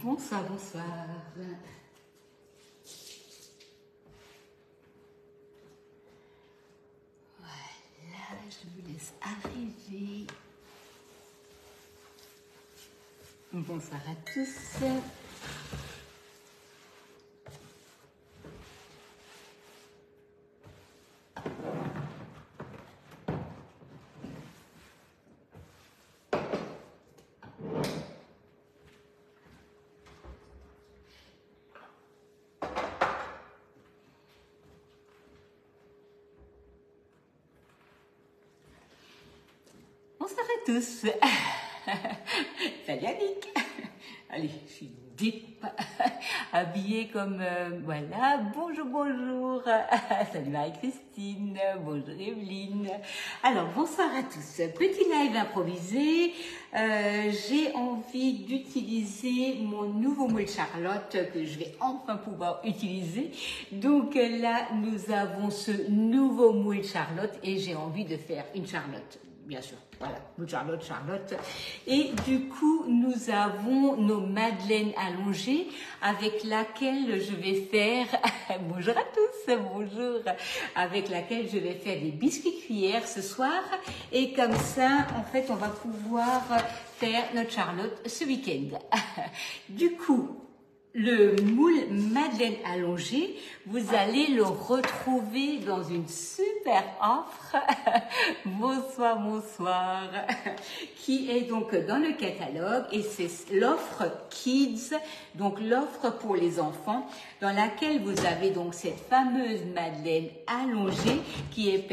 Bonsoir, bonsoir. Voilà, je vous laisse arriver. Bonsoir à tous. Bonsoir à tous. Salut Annick. Allez, je suis habillée comme voilà. Bonjour, bonjour. Salut Marie-Christine. Bonjour Evelyne. Alors, bonsoir à tous. Petit live improvisé. J'ai envie d'utiliser mon nouveau moule Charlotte que je vais enfin pouvoir utiliser. Donc là, nous avons ce nouveau moule Charlotte et j'ai envie de faire une Charlotte. Bien sûr, voilà, Charlotte. Et du coup, nous avons nos madeleines allongées avec laquelle je vais faire, bonjour à tous, bonjour, avec laquelle je vais faire des biscuits cuillères ce soir. Et comme ça, en fait, on va pouvoir faire notre Charlotte ce week-end. Du coup, le moule madeleine allongé, vous allez le retrouver dans une super offre, bonsoir, bonsoir, qui est donc dans le catalogue et c'est l'offre Kids, donc l'offre pour les enfants, dans laquelle vous avez donc cette fameuse madeleine allongée qui est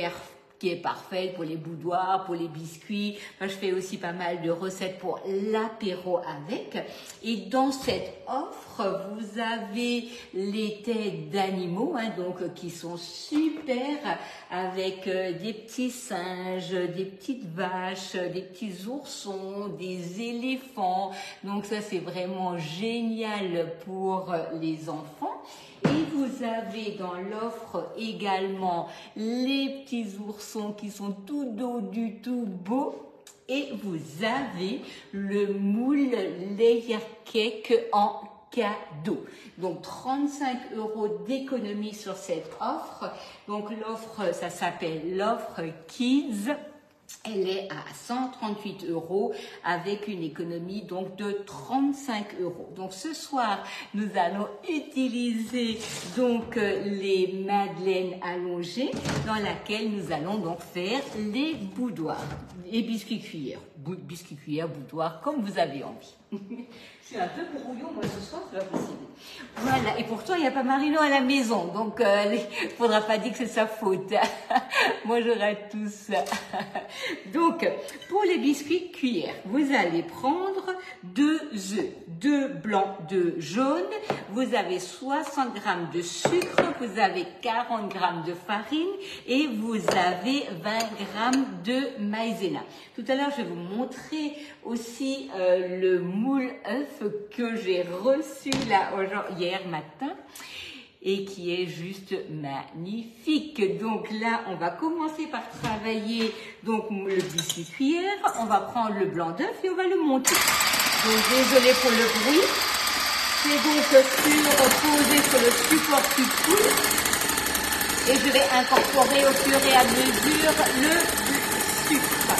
parfaite pour les boudoirs, pour les biscuits. Moi, je fais aussi pas mal de recettes pour l'apéro avec. Et dans cette offre, vous avez les têtes d'animaux, donc qui sont super, avec des petits singes, des petites vaches, des petits oursons, des éléphants. Donc ça, c'est vraiment génial pour les enfants. Et vous avez dans l'offre également les petits oursons qui sont tout doux, tout beaux. Et vous avez le moule layer cake en cadeau. Donc 35 € d'économie sur cette offre. Donc l'offre, ça s'appelle l'offre Kids. Elle est à 138 € avec une économie donc de 35 €. Donc ce soir, nous allons utiliser donc les madeleines allongées dans laquelle nous allons donc faire les boudoirs, les biscuits cuillères, boudoirs, comme vous avez envie. Je suis un peu brouillon moi ce soir, c'est pas possible. Voilà, et pourtant il n'y a pas Marino à la maison, donc il ne faudra pas dire que c'est sa faute. Bonjour à tous. Donc, pour les biscuits cuillères, vous allez prendre 2 œufs, 2 blancs, 2 jaunes, vous avez 60 g de sucre, vous avez 40 g de farine et vous avez 20 g de maïzena. Tout à l'heure, je vais vous montrer aussi le moule œuf que j'ai reçu là hier matin et qui est juste magnifique. Donc là, on va commencer par travailler donc le biscuit cuillère. On va prendre le blanc d'œuf et on va le monter. Donc désolé pour le bruit. C'est donc posé sur le support qui coule et je vais incorporer au fur et à mesure le sucre.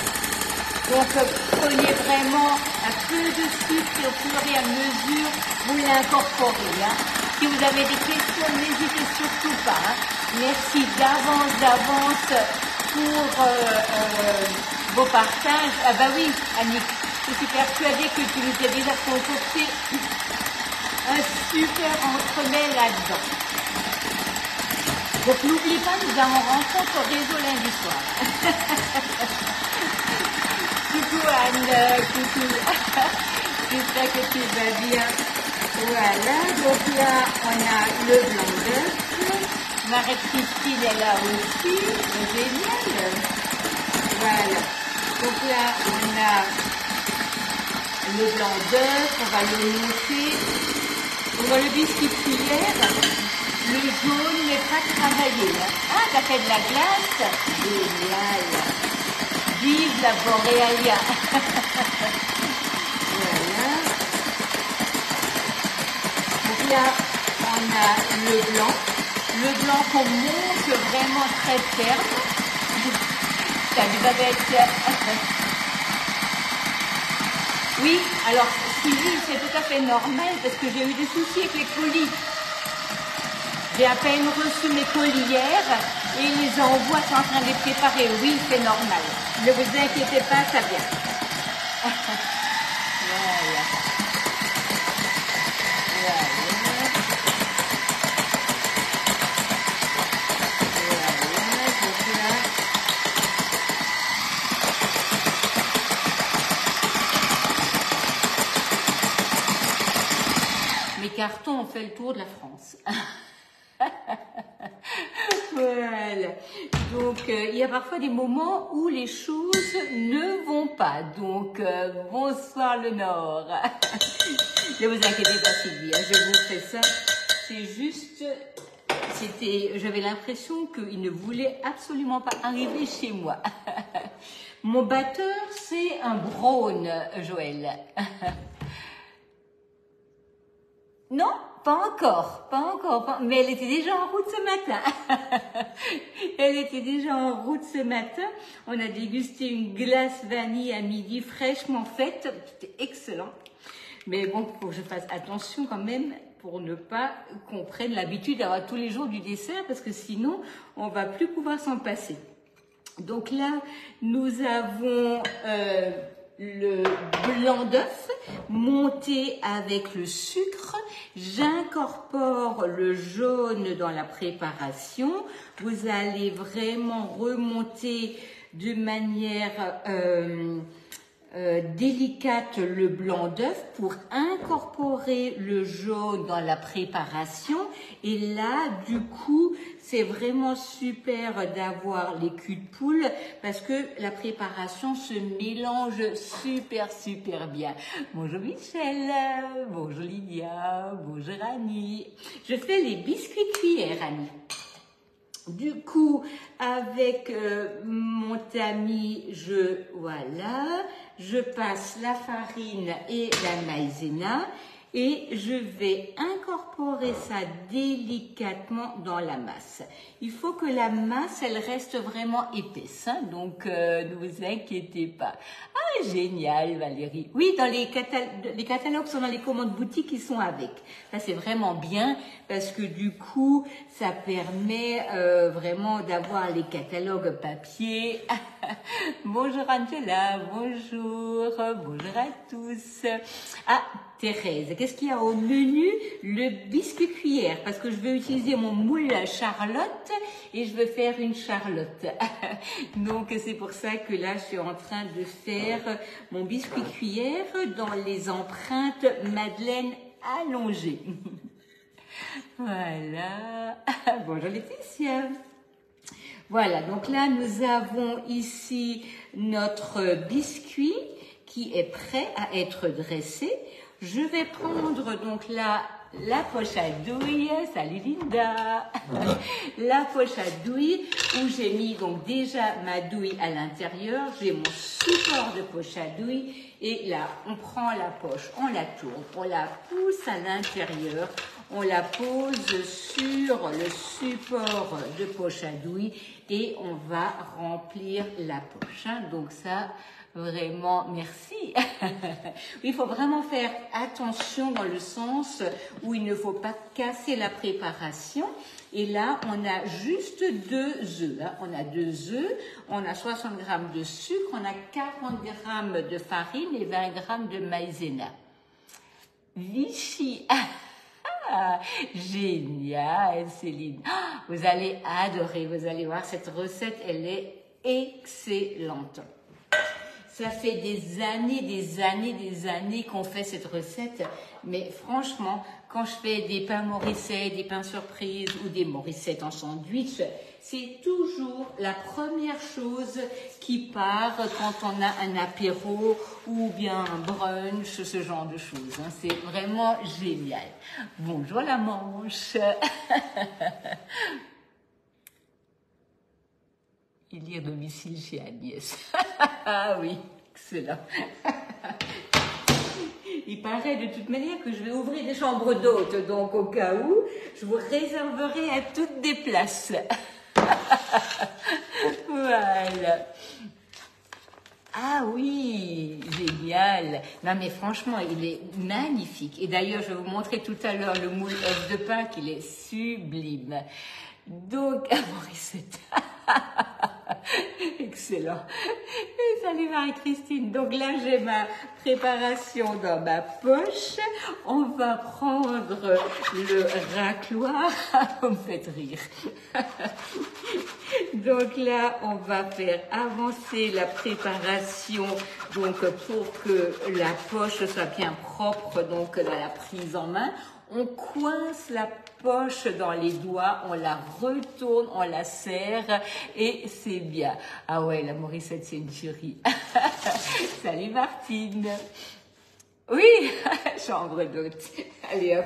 Donc prenez vraiment un peu de sucre et au fur et à mesure vous l'incorporez. Si vous avez des questions, n'hésitez surtout pas. Merci d'avance pour vos partages. Ah bah oui, Annick, je suis persuadée que tu nous as déjà concocté un super entremets là-dedans. Donc n'oublie pas, nous avons rencontre au réseau lundi soir. Coucou Anne, coucou. J'espère que tu vas bien. Voilà, donc là, on a le blanc d'œuf. Marie-Christine est là aussi. C'est génial. Voilà. Donc là, on a le blanc d'œuf. On va le monter. On va le biscuit cuillère. Le jaune n'est pas travaillé. Ah, t'as fait de la glace? Génial. Vive la Boréalia. Voilà. là, on a le blanc. Le blanc qu'on monte vraiment très ferme. Salut Babette. Oui, alors Sylvie, c'est tout à fait normal parce que j'ai eu des soucis avec les colis. J'ai à peine reçu mes colis hier et les envois sont en train de les préparer. Oui, c'est normal. Ne vous inquiétez pas, ça vient. Voilà. Voilà. Mes cartons ont fait le tour de la France. Voilà. Donc, il y a parfois des moments où les choses ne vont pas. Donc, bonsoir le Nord. Ne vous inquiétez pas, Sylvie, hein, je vous fais ça. C'est juste, j'avais l'impression qu'il ne voulait absolument pas arriver chez moi. Mon batteur, c'est un Braun, Joël. Non, pas encore, mais elle était déjà en route ce matin. Elle était déjà en route ce matin. On a dégusté une glace vanille à midi fraîchement faite, c'était excellent. Mais bon, faut que je fasse attention quand même pour ne pas qu'on prenne l'habitude d'avoir tous les jours du dessert parce que sinon, on va plus pouvoir s'en passer. Donc là, nous avons le blanc d'œuf monté avec le sucre. J'incorpore le jaune dans la préparation. Vous allez vraiment remonter de manière délicate le blanc d'œuf pour incorporer le jaune dans la préparation. Et là, du coup, c'est vraiment super d'avoir les culs de poule parce que la préparation se mélange super bien. Bonjour Michel, bonjour Lydia, bonjour Annie. Je fais les biscuits cuillères, Annie. Du coup, avec mon tamis, je passe la farine et la maïzena et je vais incorporer ça délicatement dans la masse. Il faut que la masse, elle reste vraiment épaisse, hein, donc ne vous inquiétez pas. Ah, génial Valérie. Oui, dans les catalogues sont dans les commandes boutiques, ils sont avec. Ça, c'est vraiment bien parce que du coup, ça permet vraiment d'avoir les catalogues papier. Bonjour Angela, bonjour à tous. Ah, Thérèse, qu'est-ce qu'il y a au menu? Le biscuit cuillère, parce que je vais utiliser mon moule Charlotte et je veux faire une Charlotte. Donc, c'est pour ça que là, je suis en train de faire mon biscuit cuillère dans les empreintes Madeleine allongée. Voilà. Bonjour Laetitia. Voilà, donc là, nous avons ici notre biscuit qui est prêt à être dressé. Je vais prendre donc là la poche à douille. Salut Linda. La poche à douille où j'ai mis donc déjà ma douille à l'intérieur. J'ai mon support de poche à douille et là, on prend la poche, on la tourne, on la pousse à l'intérieur. On la pose sur le support de poche à douille et on va remplir la poche. Hein. Donc ça, vraiment, merci. Il faut vraiment faire attention dans le sens où il ne faut pas casser la préparation. Et là, on a juste 2 œufs. Hein. On a 2 œufs, on a 60 g de sucre, on a 40 g de farine et 20 g de maïzena. Vichy. Ah, génial, Céline. Ah, vous allez adorer, vous allez voir, cette recette, elle est excellente. Ça fait des années qu'on fait cette recette, mais franchement, quand je fais des pains Morissette, des pains surprises ou des Morissette en sandwich, c'est toujours la première chose qui part quand on a un apéro ou bien un brunch, ce genre de choses. Hein. C'est vraiment génial. Bonjour la Manche. Il y a domicile chez Agnès. Ah oui, excellent. Il paraît de toute manière que je vais ouvrir des chambres d'hôtes, donc au cas où, je vous réserverai à toutes des places. Voilà. Ah oui, génial. Non mais franchement, il est magnifique. Et d'ailleurs, je vais vous montrer tout à l'heure le moule œuf de Pâques, il est sublime. Donc, Morissette. Excellent. Et salut Marie-Christine. Donc là, j'ai ma préparation dans ma poche. On va prendre le racloir. Vous me faites rire. Donc là, on va faire avancer la préparation donc pour que la poche soit bien propre donc dans la prise en main. On coince la poche dans les doigts, on la retourne, on la serre et c'est bien. Ah ouais, la Morissette, c'est une tuerie. Salut Martine. Oui, chambre d'hôte. Allez hop,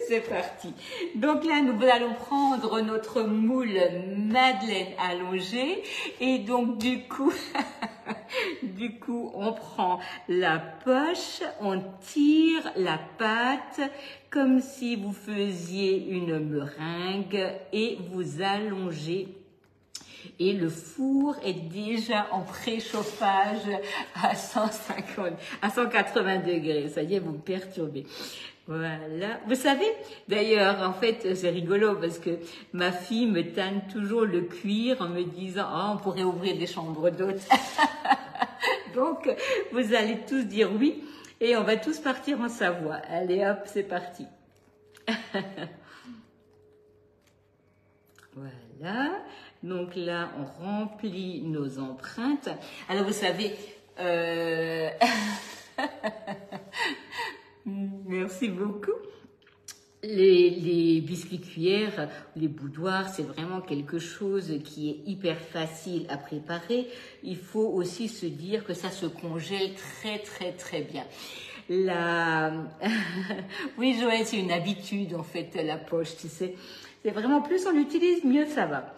c'est parti. Donc là, nous allons prendre notre moule madeleine allongée et donc du coup, on prend la poche, on tire la pâte comme si vous faisiez une meringue et vous allongez. Et le four est déjà en préchauffage à 180 degrés. Ça y est, vous me perturbez. Voilà. Vous savez, d'ailleurs, en fait, c'est rigolo parce que ma fille me tanne toujours le cuir en me disant « Oh, on pourrait ouvrir des chambres d'hôtes. » Donc, vous allez tous dire oui et on va tous partir en Savoie. Allez hop, c'est parti. Voilà. Donc là, on remplit nos empreintes. Alors, vous savez, merci beaucoup. Les biscuits cuillères, les boudoirs, c'est vraiment quelque chose qui est hyper facile à préparer. Il faut aussi se dire que ça se congèle très, très, très bien. Oui, Joël, c'est une habitude, en fait, la poche, tu sais. C'est vraiment plus on l'utilise, mieux ça va.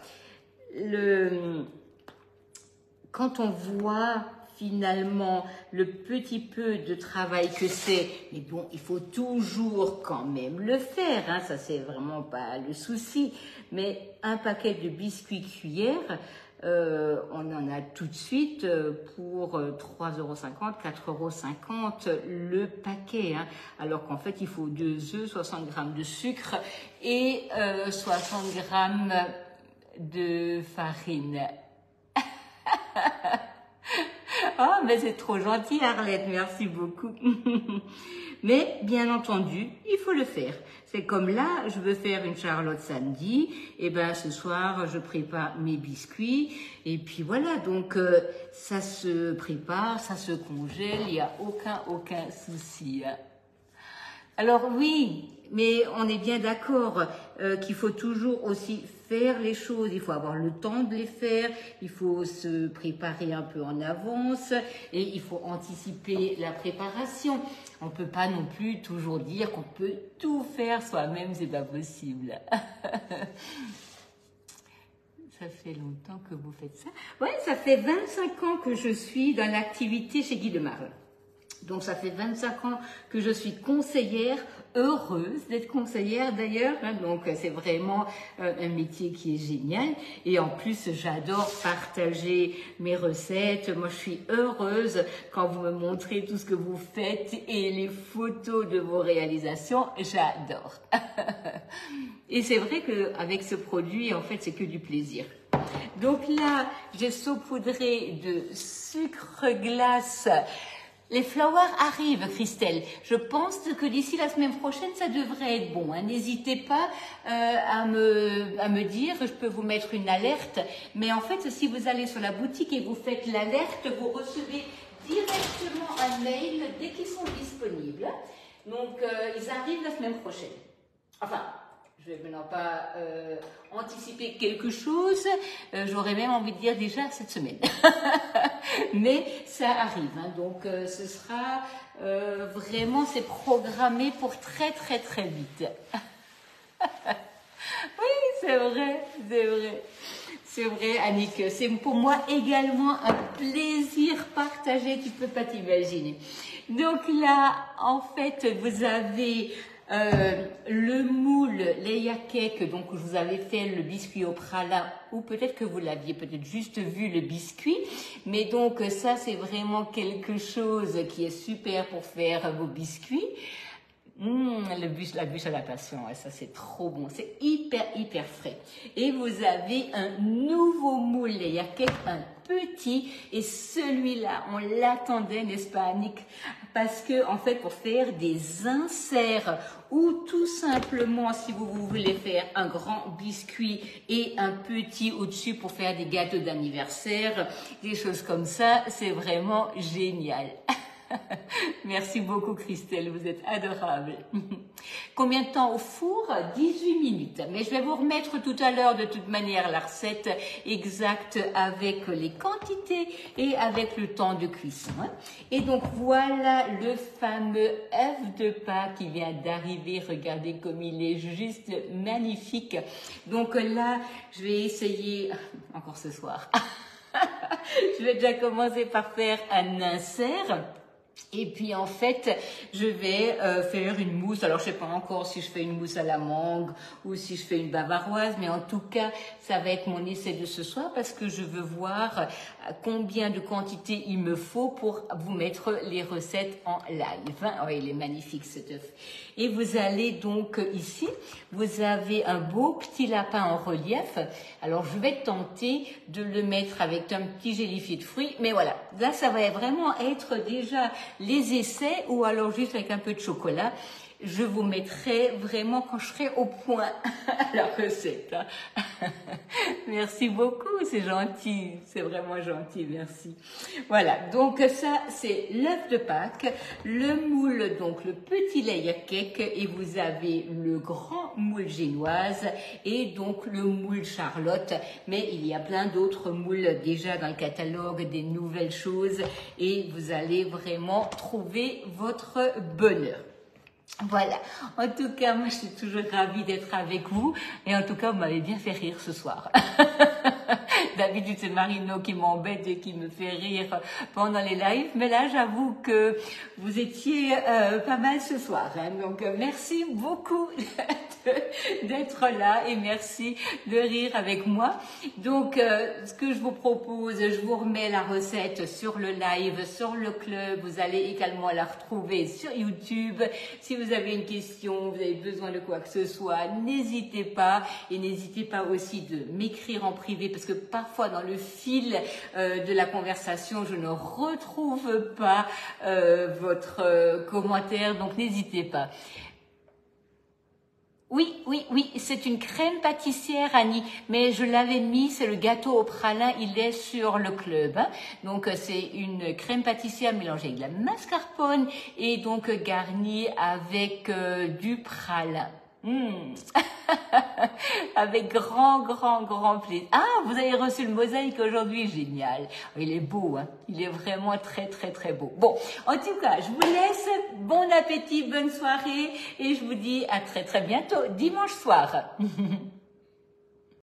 Quand on voit finalement le petit peu de travail que c'est, mais bon, il faut toujours quand même le faire, hein, ça c'est vraiment pas le souci, mais un paquet de biscuits cuillères, on en a tout de suite pour 3,50 €, 4,50 € le paquet, hein, alors qu'en fait il faut 2 œufs, 60 grammes de sucre et 60 grammes de farine. Oh, mais c'est trop gentil, Arlette, merci beaucoup. Mais, bien entendu, il faut le faire. C'est comme là, je veux faire une charlotte samedi, et ben ce soir, je prépare mes biscuits, et puis voilà, donc ça se prépare, ça se congèle, il n'y a aucun souci. Alors oui, mais on est bien d'accord qu'il faut toujours aussi faire les choses, il faut avoir le temps de les faire, il faut se préparer un peu en avance et il faut anticiper la préparation. On ne peut pas non plus toujours dire qu'on peut tout faire soi-même, c'est pas possible. Ça fait longtemps que vous faites ça? Oui, ça fait 25 ans que je suis dans l'activité chez Guy Demarle. Donc, ça fait 25 ans que je suis conseillère, heureuse d'être conseillère d'ailleurs. Hein, donc, c'est vraiment un métier qui est génial. Et en plus, j'adore partager mes recettes. Moi, je suis heureuse quand vous me montrez tout ce que vous faites et les photos de vos réalisations. J'adore. Et c'est vrai qu'avec ce produit, en fait, c'est que du plaisir. Donc là, j'ai saupoudré de sucre glace. Les flowers arrivent, Christelle. Je pense que d'ici la semaine prochaine, ça devrait être bon. Hein. N'hésitez pas à me dire, je peux vous mettre une alerte. Mais en fait, si vous allez sur la boutique et vous faites l'alerte, vous recevez directement un mail dès qu'ils sont disponibles. Donc, ils arrivent la semaine prochaine. Enfin, je vais maintenant pas anticiper quelque chose. J'aurais même envie de dire déjà cette semaine. Mais ça arrive. Hein, donc, ce sera vraiment, c'est programmé pour très, très, très vite. Oui, c'est vrai, c'est vrai. C'est vrai, Annick, c'est pour moi également un plaisir partagé, tu peux pas t'imaginer. Donc là, en fait, vous avez le moule layer cake, donc je vous avais fait le biscuit au pralin, ou peut-être que vous l'aviez peut-être juste vu le biscuit, mais donc ça c'est vraiment quelque chose qui est super pour faire vos biscuits. La bûche à la passion, ouais, ça c'est trop bon, c'est hyper frais. Et vous avez un nouveau moule layer cake, un petit, et celui-là, on l'attendait, n'est-ce pas, Annick? Parce que, en fait, pour faire des inserts, ou tout simplement, si vous voulez faire un grand biscuit et un petit au-dessus pour faire des gâteaux d'anniversaire, des choses comme ça, c'est vraiment génial. Merci beaucoup Christelle, vous êtes adorable. Combien de temps au four? 18 minutes. Mais je vais vous remettre tout à l'heure de toute manière la recette exacte avec les quantités et avec le temps de cuisson. Et donc voilà le fameux œuf de Pâques qui vient d'arriver. Regardez comme il est juste magnifique. Donc là, je vais essayer, encore ce soir, je vais déjà commencer par faire un insert. Et puis en fait, je vais faire une mousse. Alors je sais pas encore si je fais une mousse à la mangue ou si je fais une bavaroise, mais en tout cas, ça va être mon essai de ce soir parce que je veux voir combien de quantité il me faut pour vous mettre les recettes en live. Oh, il est magnifique cet œuf. Et vous allez donc ici, vous avez un beau petit lapin en relief. Alors je vais tenter de le mettre avec un petit gélifié de fruits, mais voilà, là ça va vraiment être déjà les essais ou alors juste avec un peu de chocolat. Je vous mettrai vraiment quand je serai au point la recette. Merci beaucoup, c'est gentil, c'est vraiment gentil, merci. Voilà, donc ça c'est l'œuf de Pâques, le moule, donc le petit layer cake, et vous avez le grand moule génoise et donc le moule Charlotte. Mais il y a plein d'autres moules déjà dans le catalogue, des nouvelles choses, et vous allez vraiment trouver votre bonheur. Voilà, en tout cas, moi je suis toujours ravie d'être avec vous et en tout cas, vous m'avez bien fait rire ce soir. D'habitude, c'est Marino qui m'embête et qui me fait rire pendant les lives, mais là, j'avoue que vous étiez pas mal ce soir. Hein. Donc, merci beaucoup d'être là et merci de rire avec moi. Donc, ce que je vous propose, je vous remets la recette sur le live, sur le club. Vous allez également la retrouver sur YouTube. Si vous avez une question, vous avez besoin de quoi que ce soit, n'hésitez pas et n'hésitez pas aussi de m'écrire en privé parce que parfois dans le fil de la conversation, je ne retrouve pas votre commentaire, donc n'hésitez pas. Oui, c'est une crème pâtissière, Annie, mais je l'avais mis, c'est le gâteau au pralin, il est sur le club. Hein. Donc, c'est une crème pâtissière mélangée avec de la mascarpone et donc garnie avec du pralin. Avec grand plaisir. Ah, vous avez reçu le mosaïque aujourd'hui, génial. Il est beau, hein. Il est vraiment très beau. Bon, en tout cas, je vous laisse. Bon appétit, bonne soirée et je vous dis à très bientôt, dimanche soir.